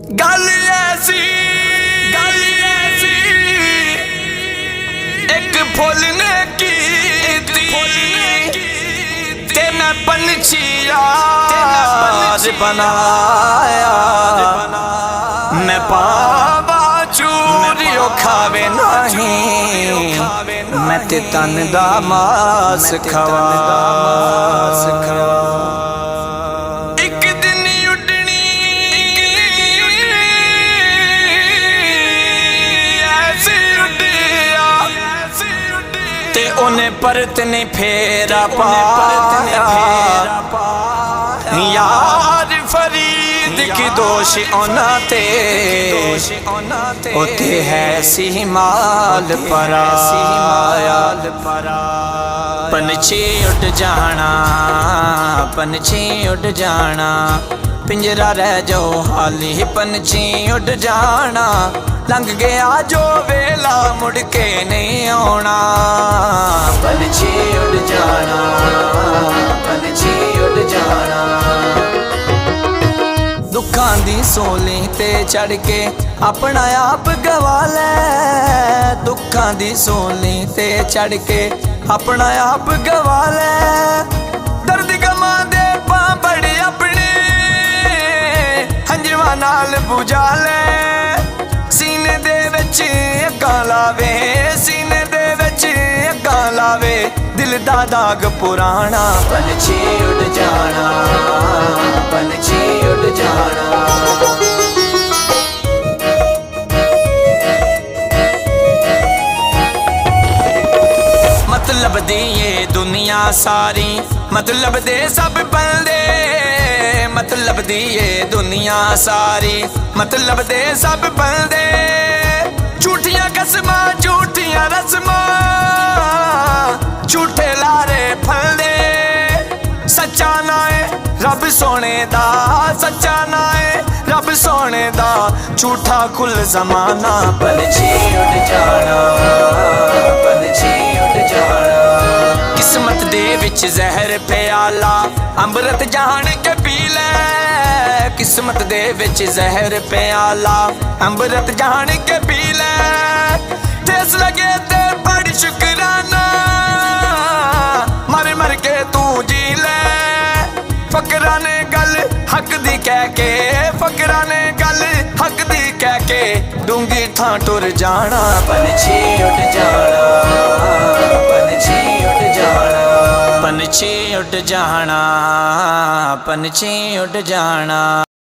गल ऐसी एक फुल ने की ते मैं पंछी यार बनाया। मैं पावा चूरियो खावे नहीं, मैं ते तन दा मास खवा। एक दिन उडनी ऐसी उड़िया ते उन्हें परत ने फेरा पाया। यार फरीद की दोष ओना ते ओते है सी माल परा। पंछी उड़ जाना, पंछी उड़ जाना, पिंजरा रह जाओ हाली पंछी उड़ जाना। लंघ गया जो वेला मुड़ के नहीं आना। पंछी उड़ जाना, पंछी उड़ जाना। दुखां दी सोली ते चढ़ के अपना आप गवा ले। दुखां दी सोली ते चढ़ के अपना आप गवा ले। दर्द गमा दे पापड़ अपने हंजवा नाल बुझा ले। सीने दे विच अग्गां लावे, सीने दे विच अग्गां लावे, दिल दा दाग पुराना। पंछी उड़ जाना, पंछी उड़ जाना। मतलब दी ये दुनिया सारी, मतलब दे सब बंदे। मतलब दी ये दुनिया सारी, मतलब दे सब बंदे। झूठियां कसमां झूठियां रस्मां, झूठे लारे फलदे। सच्चा ना है रब सोने दा, सच्चा ना है रब सोने दा, झूठा कुल जमाना। पंछी उड़ जाना, पंछी उड़ जाना। किस्मत दे विच जहर प्याला, अमृत जान के पी ले। किस्मत दे विच जहर प्याला, अमृत जान के पी ले। ठेस लगे ते बड़ी शुकराना, मर मर के तू जी ले। फकरा ने गल हक दी कह के, फकरा ने गल हक दी कह के, डूंगी थां टुर जाना। पंछी उड़ जाना, पंछी उड़ जाना। पंछी उड़ जाना, पंछी उड़ जाना।